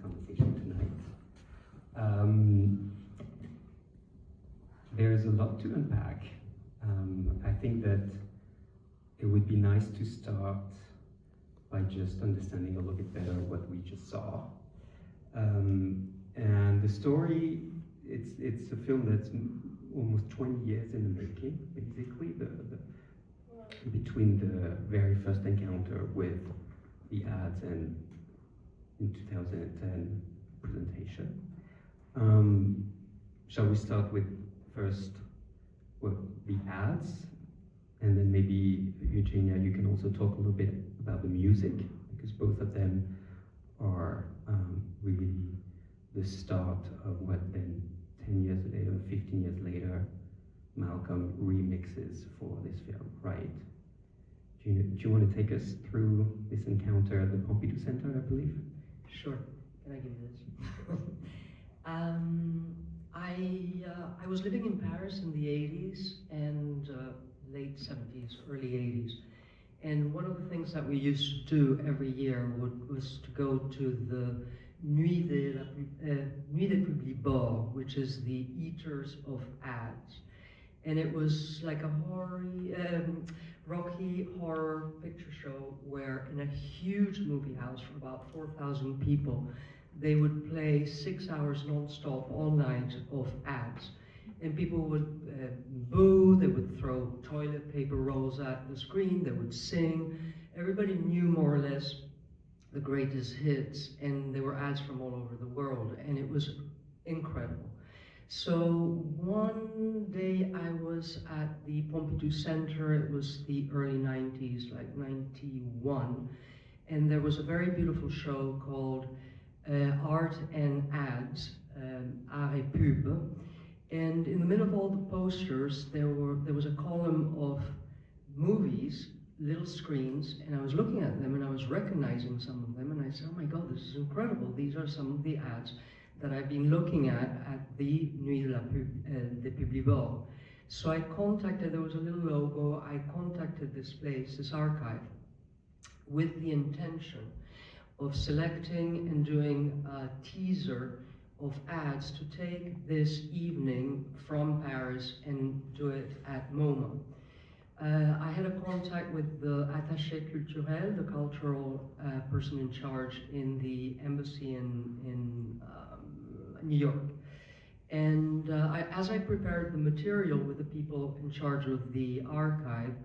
conversation tonight. There's a lot to unpack. I think that it would be nice to start by just understanding a little bit better what we just saw. And the story, it's a film that's almost 20 years in the making, basically, between the very first encounter with the ads and in 2010 presentation. Shall we start with first the ads, and then maybe Eugenia, you can also talk a little bit about the music, because both of them are really the start of what then 10 years later, 15 years later, Malcolm remixes for this film, right? Do you want to take us through this encounter at the Pompidou Center, I believe? Sure. Can I give you this? I was living in Paris in the 80s and late 70s, early 80s. And one of the things that we used to do every year was to go to the Nuit des Publibord, which is the Eaters of Ads. And it was like a rocky horror picture show where in a huge movie house for about 4,000 people, they would play 6 hours non-stop all night of ads. And people would boo, they would throw toilet paper rolls at the screen, they would sing. Everybody knew more or less the greatest hits, and there were ads from all over the world, and it was incredible. So one day I was at the Pompidou Center, it was the early 90s, like 91, and there was a very beautiful show called Art and Ads, Art et Pub, and in the middle of all the posters there was a column of movies, little screens, and I was looking at them and I was recognizing some of them, and I said, oh my god, this is incredible, these are some of the ads that I've been looking at the Nuit des Publibord. So I contacted, there was a little logo, I contacted this place, this archive, with the intention of selecting and doing a teaser of ads to take this evening from Paris and do it at MoMA. I had a contact with the attaché culturel, the cultural person in charge in the embassy in New York. And as I prepared the material with the people in charge of the archive,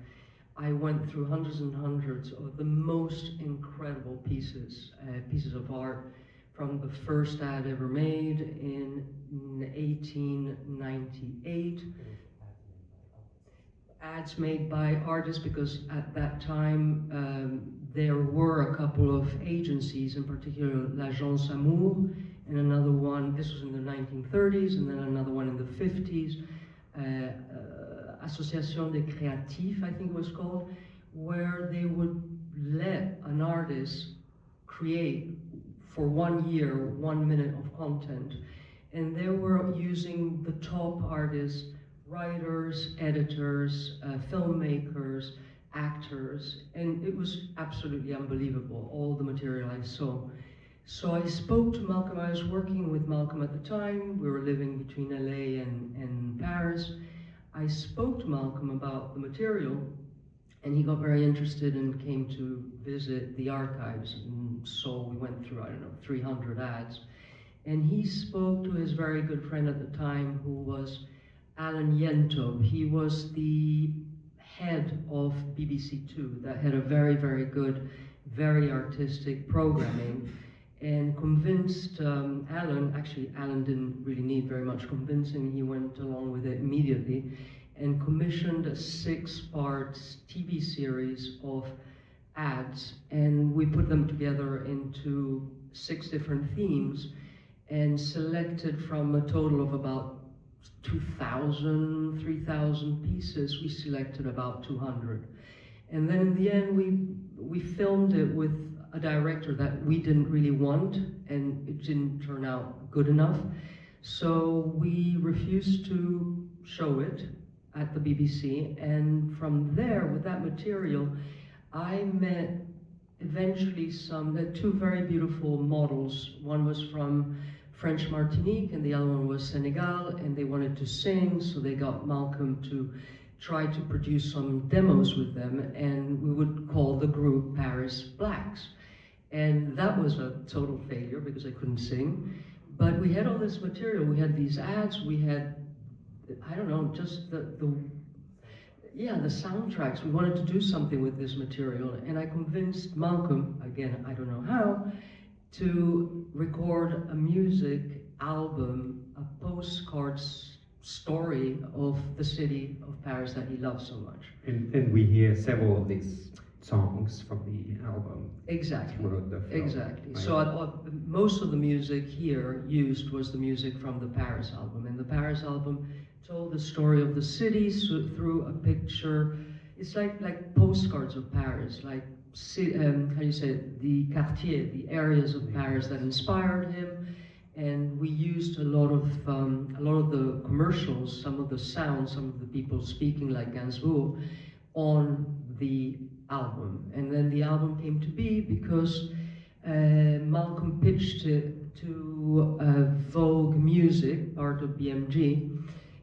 I went through hundreds and hundreds of the most incredible pieces of art, from the first ad ever made in 1898. Ads made by artists, because at that time there were a couple of agencies, in particular l'Agence Amour, and another one, this was in the 1930s, and then another one in the 50s, Association des Créatifs, I think it was called, where they would let an artist create for 1 year, 1 minute of content. And they were using the top artists, writers, editors, filmmakers, actors, and it was absolutely unbelievable, all the material I saw. So I spoke to Malcolm. I was working with Malcolm at the time. We were living between LA and Paris. I spoke to Malcolm about the material, and he got very interested and came to visit the archives. And so we went through, I don't know, 300 ads. And he spoke to his very good friend at the time, who was Alan Yentob. He was the head of BBC Two that had a very, very good, very artistic programming, and convinced Alan, actually Alan didn't really need very much convincing, he went along with it immediately, and commissioned a 6-part TV series of ads, and we put them together into 6 different themes, and selected from a total of about 2,000, 3,000 pieces, we selected about 200. And then in the end, we filmed it with a director that we didn't really want, and it didn't turn out good enough. So we refused to show it at the BBC, and from there, with that material, I met eventually there are two very beautiful models. One was from French Martinique and the other one was Senegal, and they wanted to sing, so they got Malcolm to try to produce some demos with them, and we would call the group Paris Blacks. And that was a total failure because I couldn't sing. But we had all this material, we had these ads, we had, I don't know, just the soundtracks. We wanted to do something with this material, and I convinced Malcolm, again, I don't know how, to record a music album, a postcard story of the city of Paris that he loves so much. And we hear several of these songs from the album. Exactly. Throughout the film. Exactly. Right? So most of the music here used was the music from the Paris album, and the Paris album told the story of the city through a picture. It's like postcards of Paris, like how do you say it? The quartier, the areas of Paris that inspired him. And we used a lot of the commercials, some of the sounds, some of the people speaking like Gainsbourg on the album. And then the album came to be because Malcolm pitched it to Vogue Music, part of BMG,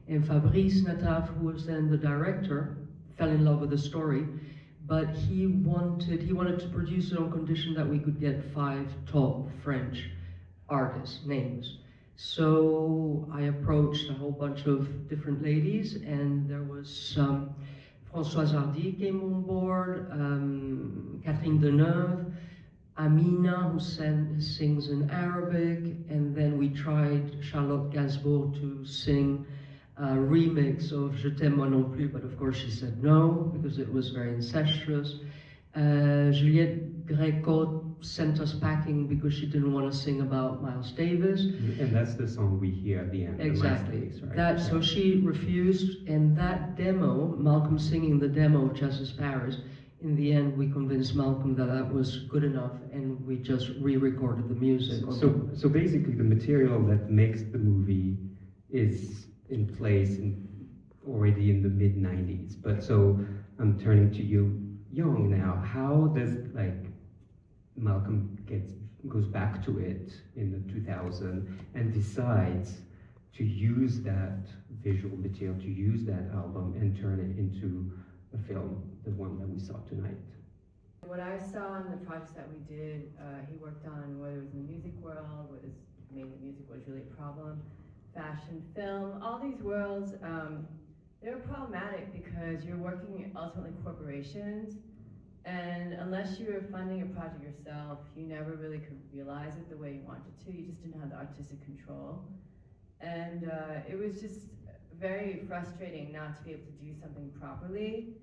and Fabrice Nataf, who was then the director, fell in love with the story, but he wanted to produce it on condition that we could get 5 top French artists' names. So I approached a whole bunch of different ladies, and there was Françoise Hardy came on board, Catherine Deneuve, Amina, who sings in Arabic, and then we tried Charlotte Gainsbourg to sing a remix of Je t'aime moi non plus, but of course she said no, because it was very incestuous. Juliette Greco sent us packing because she didn't want to sing about Miles Davis. And that's the song we hear at the end. Exactly. The Miles Davis, right? So she refused, and that demo, Malcolm singing the demo of XXIst Paris, in the end we convinced Malcolm that that was good enough, and we just re-recorded the music. So basically the material that makes the movie is in place already in the mid-90s. But so I'm turning to you, Young, now. How does Malcolm goes back to it in the 2000s and decides to use that visual material, to use that album and turn it into a film, the one that we saw tonight? What I saw in the projects that we did, he worked on, whether it was in the music world, whether mainly music was really a problem, fashion, film, all these worlds, they're problematic because you're working ultimately corporations, and unless you were funding a project yourself, you never really could realize it the way you wanted to. You just didn't have the artistic control. And it was just very frustrating not to be able to do something properly.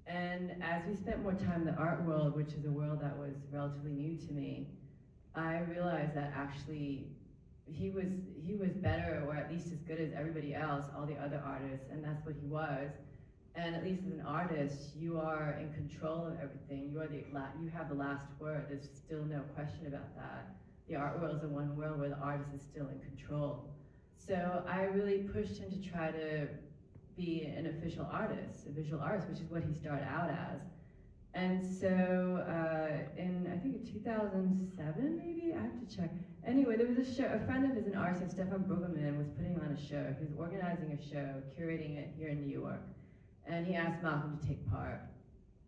And as we spent more time in the art world, which is a world that was relatively new to me, I realized that actually he was better, or at least as good as everybody else, all the other artists, and that's what he was. And at least as an artist, you are in control of everything. You have the last word. There's still no question about that. The art world is the one world where the artist is still in control. So I really pushed him to try to be an official artist, a visual artist, which is what he started out as. And so in, I think in 2007 maybe, I have to check. Anyway, there was a show, a friend of his, an artist, Stefan Brueggemann, was putting on a show. He was organizing a show, curating it here in New York. And he asked Malcolm to take part.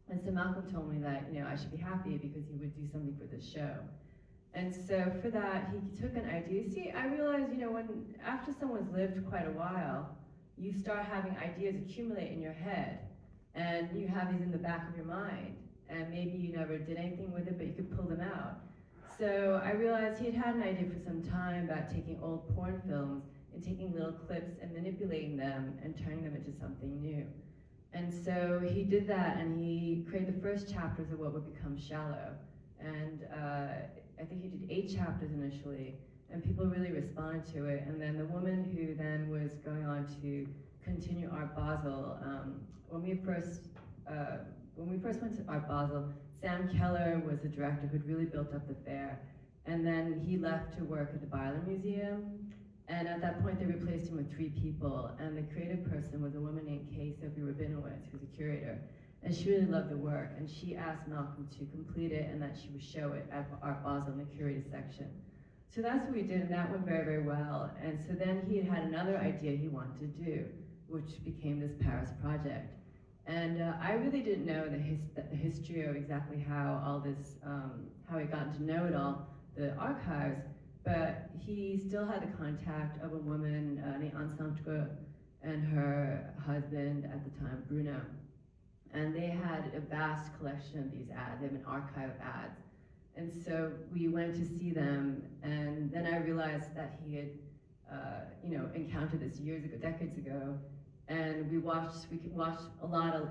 And so Malcolm told me that, I should be happy because he would do something for this show. And so for that, he took an idea. See, I realized, after someone's lived quite a while, you start having ideas accumulate in your head, and you have these in the back of your mind, and maybe you never did anything with it, but you could pull them out. So I realized he had an idea for some time about taking old porn films and taking little clips and manipulating them and turning them into something new. And so he did that, and he created the first chapters of what would become Shallow. And I think he did 8 chapters initially, and people really responded to it. And then the woman who then was going on to continue Art Basel, when we first went to Art Basel, Sam Keller was the director who'd really built up the fair. And then he left to work at the Byler Museum. And at that point, they replaced him with 3 people, and the creative person was a woman named Kay Sophie Rabinowitz, who's a curator. and she really loved the work, and she asked Malcolm to complete it and that she would show it at Art Basel in the curated section. So that's what we did, and that went very, very well. And so then he had another idea he wanted to do, which became this Paris project. And I really didn't know the history of exactly how all this, how he got to know it all, the archives, but he still had the contact of a woman named Anne Centre and her husband at the time, Bruno. And they had a vast collection of these ads. They have an archive of ads. And so we went to see them, and then I realized that he had, encountered this years ago, decades ago, and we watched a lot of,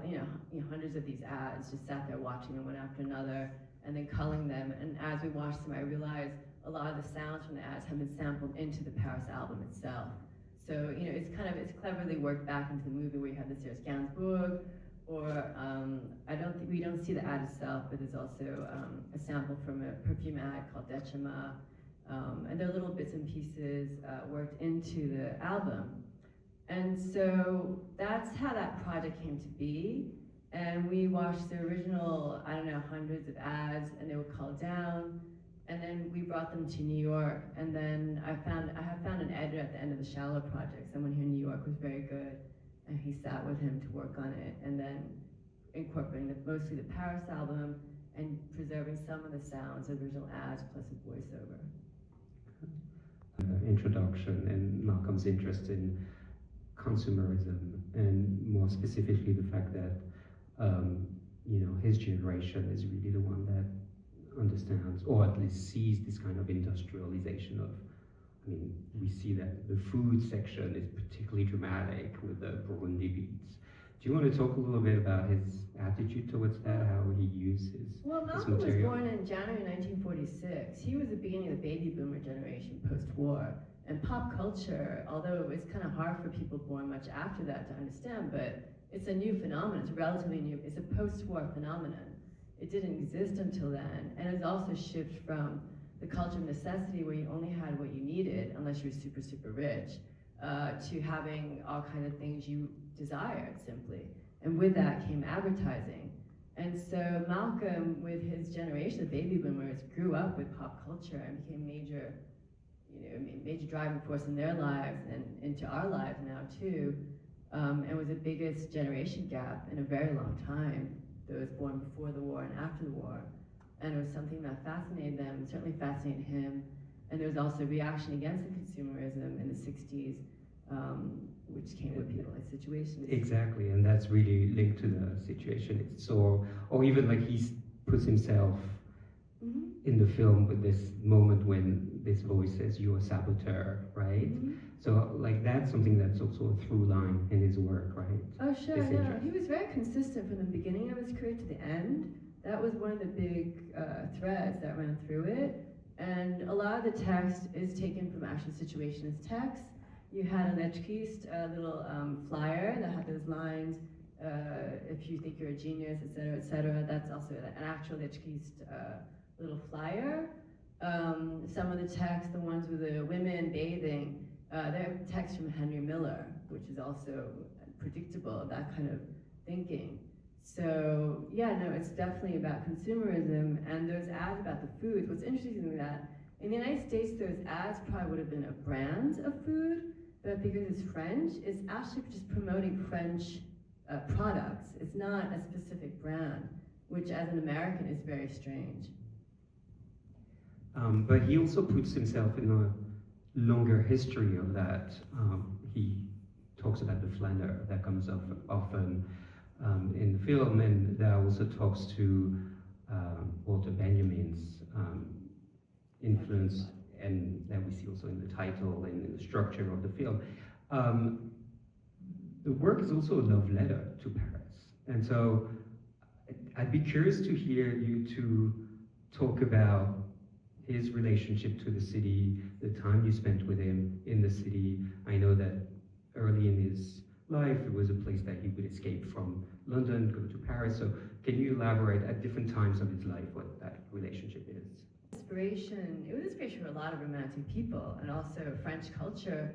hundreds of these ads, just sat there watching them one after another, and then culling them. And as we watched them, I realized a lot of the sounds from the ads have been sampled into the Paris album itself. So, it's cleverly worked back into the movie where you have the Serge Gainsbourg, or we don't see the ad itself, but there's also a sample from a perfume ad called Decima, and there are little bits and pieces worked into the album. And so that's how that project came to be. And we watched the original, hundreds of ads, and they were culled down. And then we brought them to New York. And then I have found an editor at the end of the Shallow project, someone here in New York who's very good. And he sat with him to work on it, and then incorporating mostly the Paris album and preserving some of the sounds of original ads plus a voiceover. Introduction and Malcolm's interest in consumerism, and more specifically the fact that his generation is really the one that understands, or at least sees, this kind of industrialization of. We see that the food section is particularly dramatic with the Burundi beats. Do you want to talk a little bit about his attitude towards that, how he uses Well, Malcolm was born in January 1946. He was the beginning of the baby boomer generation post-war. And pop culture, although it's kind of hard for people born much after that to understand, but it's a new phenomenon. It's relatively new. It's a post-war phenomenon. It didn't exist until then, and it's also a shift from the culture of necessity, where you only had what you needed, unless you were super, super rich, to having all kinds of things you desired, simply. And with that came advertising. And so Malcolm, with his generation of baby boomers, grew up with pop culture and became major driving force in their lives and into our lives now too, and was the biggest generation gap in a very long time, those born before the war and after the war. And it was something that fascinated them, certainly fascinated him. And there was also a reaction against the consumerism in the 60s, which came with people like Situationism. Exactly, and that's really linked to the Situationists, or even like he puts himself in the film with this moment when this voice says, "You're a saboteur," right? So like that's something that's also a through line in his work, right? Oh sure, no, he was very consistent from the beginning of his career to the end. That was one of the big threads that ran through it. And a lot of the text is taken from actually Situationist text. You had an XXIst little flyer that had those lines, if you think you're a genius, etc., etc. That's also an actual XXIst little flyer. Some of the text, the ones with the women bathing, they're text from Henry Miller, which is also predictable of that kind of thinking. So yeah, no, it's definitely about consumerism, and those ads about the foods. What's interesting is that in the United States, those ads probably would have been a brand of food, but because it's French, it's actually just promoting French products. It's not a specific brand, which as an American is very strange. But he also puts himself in a longer history of that. He talks about the flâneur that comes up often in the film, and that also talks to Walter Benjamin's influence, and that we see also in the title and in the structure of the film. The work is also a love letter to Paris, and so I'd be curious to hear you two talk about his relationship to the city, the time you spent with him in the city. I know that early in his life, it was a place that he would escape from London, go to Paris. So can you elaborate at different times of his life what that relationship is? It was inspiration for a lot of romantic people, and also French culture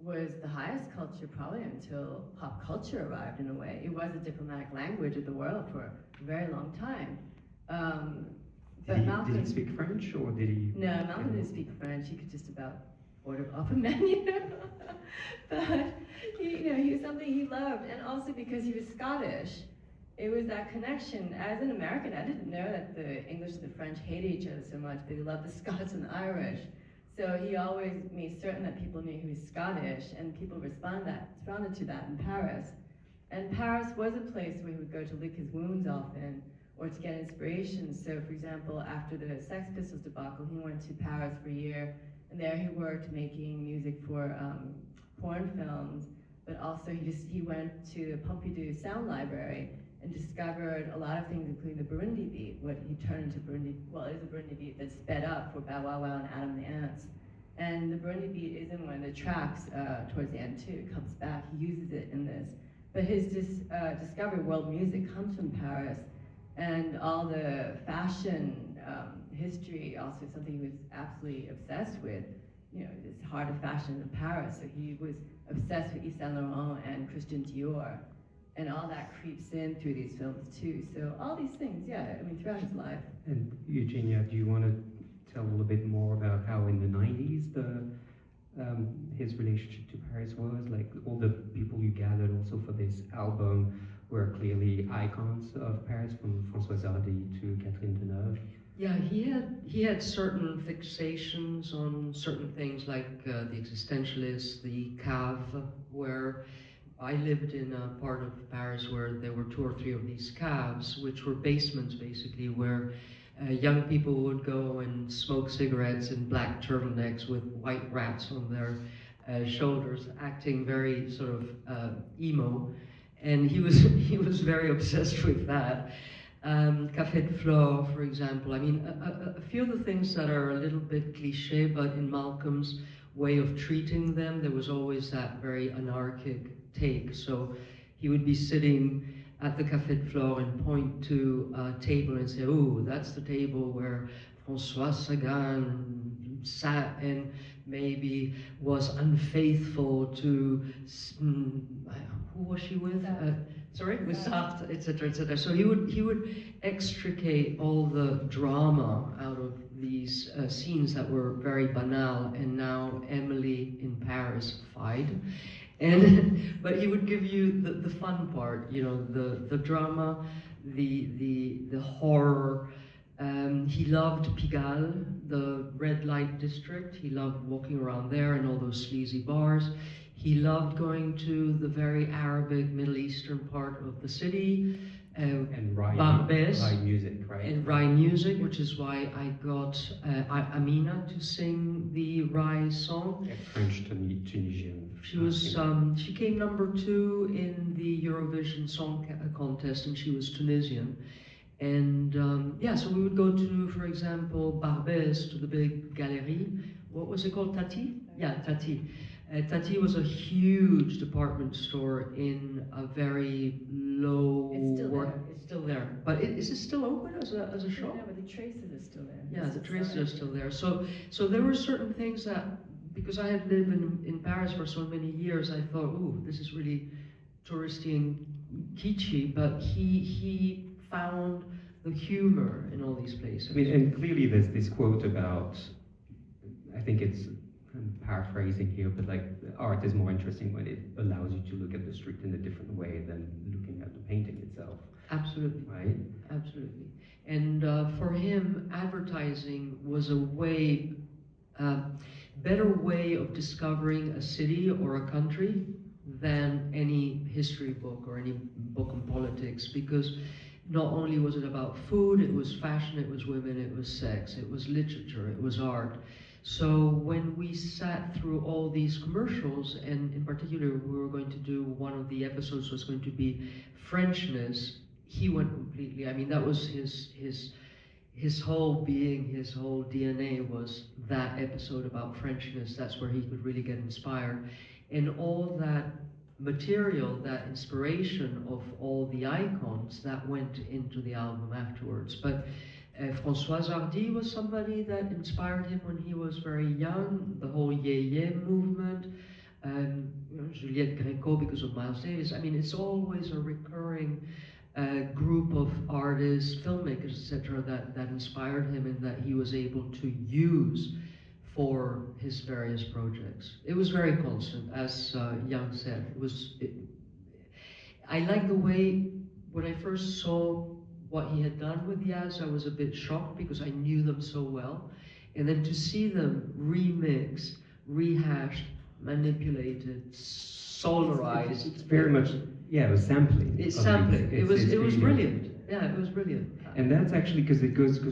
was the highest culture probably until pop culture arrived in a way. It was a diplomatic language of the world for a very long time. Did he speak French, or did he? No, Malcolm didn't speak French. He could just about order off a menu. But he was something he loved, and also because he was Scottish, it was that connection. As an American, I didn't know that the English and the French hated each other so much, but he loved the Scots and the Irish. So he always made certain that people knew he was Scottish, and people responded to that in Paris. And Paris was a place where he would go to lick his wounds often, or to get inspiration. So for example, after the Sex Pistols debacle, he went to Paris for a year, and there he worked making music for porn films, but also he went to the Pompidou Sound Library and discovered a lot of things, including the Burundi beat, what he turned into Burundi, well, it is a Burundi beat that's sped up for Bow Wow Wow and Adam and the Ants. And the Burundi beat is in one of the tracks towards the end too. It comes back, he uses it in this. But his discovery of world music comes from Paris, and all the fashion history, also something he was absolutely obsessed with. This heart of fashion in Paris, so he was obsessed with Yves Saint Laurent and Christian Dior, and all that creeps in through these films too. So all these things, throughout his life. And Eugenia, do you want to tell a little bit more about how in the 90s his relationship to Paris was? Like, all the people you gathered also for this album were clearly icons of Paris, from Françoise Hardy to Catherine Deneuve. Yeah, he had certain fixations on certain things, like the existentialists, the cave, where I lived in a part of Paris where there were 2 or 3 of these caves, which were basements basically, where young people would go and smoke cigarettes in black turtlenecks with white rats on their shoulders, acting very sort of emo. And he was very obsessed with that. Café de Flore, for example. I mean, a few of the things that are a little bit cliché, but in Malcolm's way of treating them, there was always that very anarchic take. So he would be sitting at the Café de Flore and point to a table and say, "Oh, that's the table where François Sagan sat and maybe was unfaithful to, who was she with? With Sartre, etc., etc." So he would extricate all the drama out of these scenes that were very banal, and now Emily in Paris fied. But he would give you the fun part, the drama, the horror. He loved Pigalle, the red light district. He loved walking around there and all those sleazy bars. He loved going to the very Arabic, Middle Eastern part of the city. And Rhine music, right? And Rhine music, which is why I got Amina to sing the Rhine song. Yeah, French Tunisian. She came number 2 in the Eurovision Song Contest, and she was Tunisian. And so we would go to, for example, Barbès, to the big galerie. What was it called? Tati? Yeah, Tati. Tati was a huge department store in a very low... It's still there. But is it still open as a shop? Yeah, but the traces are still there. Yeah, the traces are still there. So there were certain things that, because I had lived in Paris for so many years, I thought, ooh, this is really touristy and kitschy, but he found the humor in all these places. I mean, and clearly there's this quote about, I think I'm paraphrasing here, but like, art is more interesting when it allows you to look at the street in a different way than looking at the painting itself. Absolutely. Right? Absolutely. And for him, advertising was a better way of discovering a city or a country than any history book or any book on politics, because not only was it about food, it was fashion, it was women, it was sex, it was literature, it was art. So when we sat through all these commercials, and in particular we were going to do, one of the episodes was going to be Frenchness, he went completely, I mean, that was his whole being, his whole DNA was that episode about Frenchness. That's where he could really get inspired. And all that material, that inspiration of all the icons, that went into the album afterwards. But Françoise Hardy was somebody that inspired him when he was very young, the whole Yé Yé movement. Juliette Greco because of Miles Davis. I mean, it's always a recurring group of artists, filmmakers, etc., that inspired him and that he was able to use for his various projects. It was very constant, as Young said. I like the way, when I first saw what he had done with the ads, I was a bit shocked because I knew them so well. And then to see them remixed, rehashed, manipulated, solarized. It's very much, yeah, it was sampling. It's sampling. It was really brilliant. Yeah, it was brilliant. And that's actually because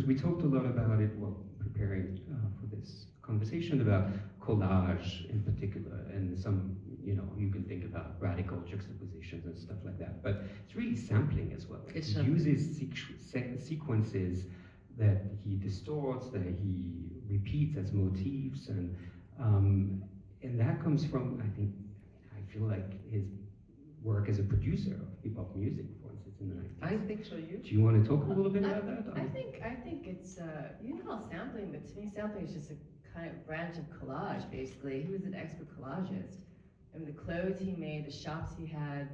we talked a lot about it while preparing for this conversation about collage in particular, and some, you can think about radical juxtapositions and stuff like that, but it's really sampling as well. It uses sequences that he distorts, that he repeats as motifs, and that comes from, I feel like his work as a producer of hip-hop music, for instance, in the 90s. I think so. Do you want to talk a little bit about that? I think it's, you can call it sampling, but to me sampling is just a kind of branch of collage, basically. He was an expert collagist. I mean, the clothes he made, the shops he had,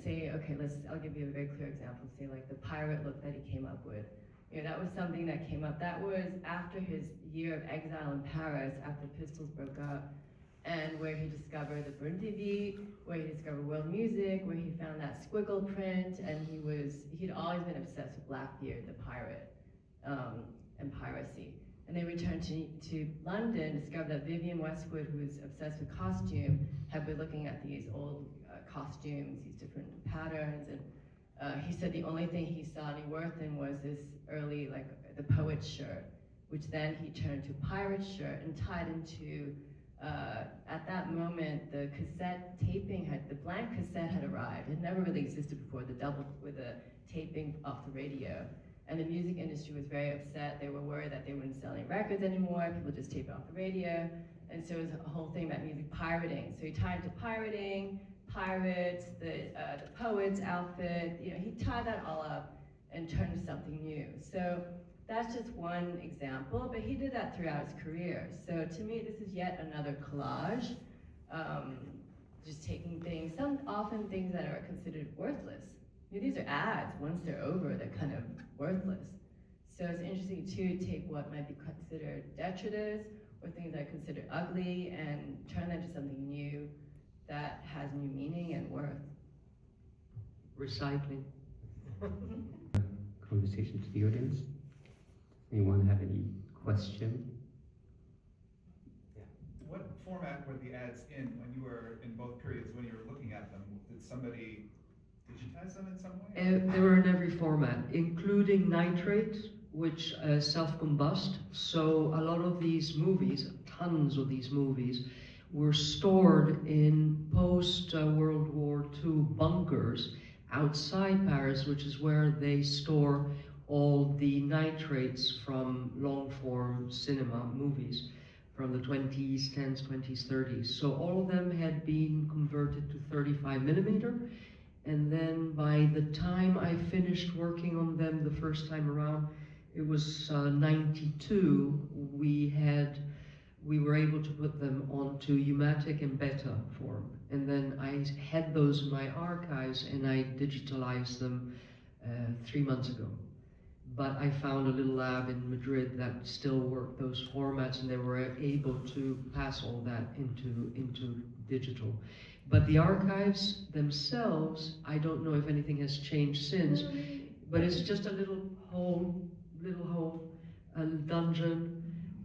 say, okay, I'll give you a very clear example, say like the pirate look that he came up with. That was something that came up. That was after his year of exile in Paris, after Pistols broke up, and where he discovered the Brun TV, where he discovered world music, where he found that squiggle print, and he'd always been obsessed with Blackbeard, the pirate, and piracy. And they returned to London, discovered that Vivienne Westwood, who was obsessed with costume, had been looking at these old costumes, these different patterns, and he said the only thing he saw any worth in was this early, like the poet's shirt, which then he turned to pirate shirt and tied into, at that moment, the cassette taping the blank cassette had arrived. It had never really existed before, the double with the taping off the radio. And the music industry was very upset. They were worried that they wouldn't sell any records anymore. People just tape it off the radio. And so it was a whole thing about music pirating. So he tied to pirating, pirates, the poet's outfit. He tied that all up and turned to something new. So that's just one example, but he did that throughout his career. So to me, this is yet another collage, just taking things, often things that are considered worthless. These are ads. Once they're over, they're kind of worthless. So it's interesting to take what might be considered detritus or things that are considered ugly and turn them to something new that has new meaning and worth. Recycling. Conversation to the audience. Anyone have any question? Yeah. What format were the ads in when you were in both periods, when you were looking at them? Did somebody digitize them in some way? They were in every format, including nitrate, which self-combust. So a lot of these movies, tons of these movies, were stored in post-World War II bunkers outside Paris, which is where they store all the nitrates from long-form cinema movies from the 20s, 10s, 20s, 30s. So all of them had been converted to 35 millimeter. And then by the time I finished working on them the first time around, it was 92, we were able to put them onto Umatic and Beta form. And then I had those in my archives and I digitalized them 3 months ago. But I found a little lab in Madrid that still worked those formats, and they were able to pass all that into digital. But the archives themselves, I don't know if anything has changed since, but it's just a little hole, a dungeon,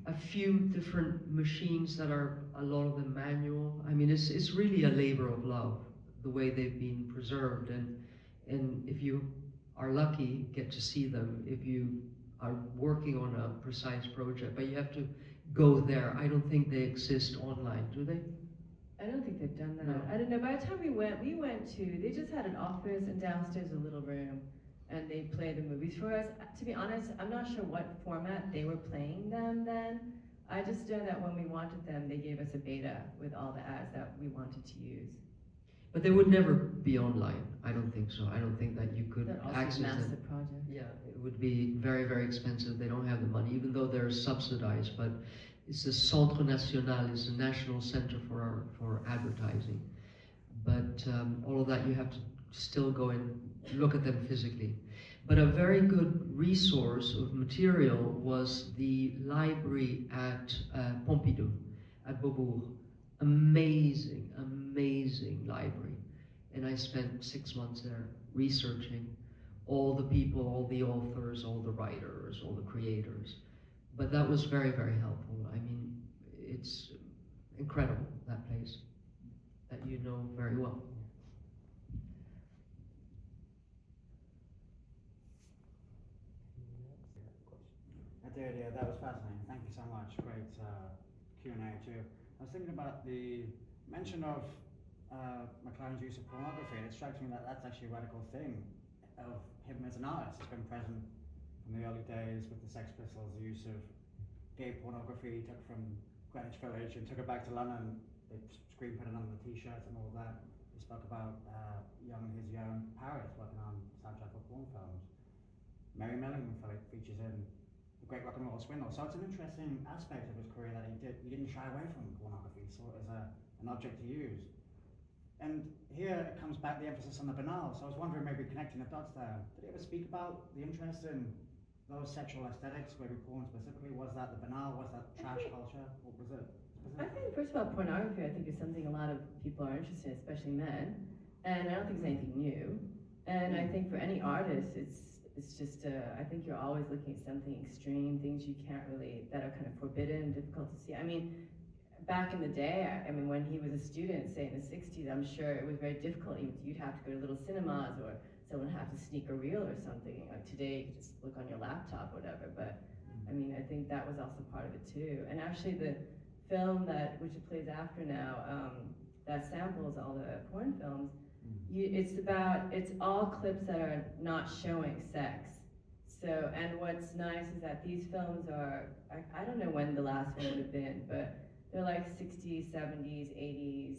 a few different machines that are, a lot of them manual. I mean, it's really a labor of love, the way they've been preserved, and if you are lucky, get to see them if you are working on a precise project, but you have to go there. I don't think they exist online, do they? I don't think they've done that. No. I don't know. By the time we went to, they just had an office and downstairs a little room, and they played the movies for us. To be honest, I'm not sure what format they were playing them then. I just know that when we wanted them, they gave us a beta with all the ads that we wanted to use. But they would never be online. I don't think so. I don't think that you could That also access a massive them. project. Yeah, it would be very, very expensive. They don't have the money, even though they're subsidized, but It's the Centre National, it's the National Center for Advertising. But all of that, you have to still go and look at them physically. But a very good resource of material was the library at Pompidou, at Beaubourg. Amazing, amazing library. And I spent 6 months there researching all the people, all the authors, all the writers, all the creators. But that was very, very helpful. I mean, it's incredible, that place, that you know very well. I did, yeah, that was fascinating. Thank you so much. Great Q&A too. I was thinking about the mention of Mclaren's use of pornography, and it strikes me that that's actually a radical thing of him as an artist. It's been present from the early days with the Sex Pistols, the use of gay pornography. He took from Greenwich Village and took it back to London. They screen printed on the t-shirts and all that. He spoke about his young Paris working on soundtrack for porn films. Mary Melian features in The Great Rock and Roll Swindle. So it's an interesting aspect of his career that he didn't shy away from pornography. He saw it as an object to use. And here it comes back the emphasis on the banal. So I was wondering, maybe connecting the dots there. Did he ever speak about the interest in those sexual aesthetics, maybe porn specifically? Was that the banal? Was that trash culture? What was it? I think, first of all, pornography, I think, is something a lot of people are interested in, especially men. And I don't think it's anything new. And I think for any artist, it's just, I think you're always looking at something extreme, things you can't really, that are kind of forbidden, difficult to see. I mean, back in the day, I mean, when he was a student, say in the 60s, I'm sure it was very difficult. You'd have to go to little cinemas, or someone would have to sneak a reel or something. Like today, you can just look on your laptop, whatever. But I mean, I think that was also part of it too. And actually, the film which it plays after now, that samples all the porn films, it's all clips that are not showing sex. So, and what's nice is that these films are, I don't know when the last one would have been, but they're like 60s, 70s, 80s.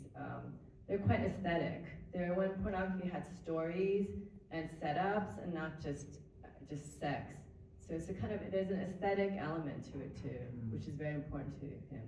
They're quite aesthetic. They're when pornography had stories and setups and not just sex. So it's a kind of, there's an aesthetic element to it too, which is very important to him.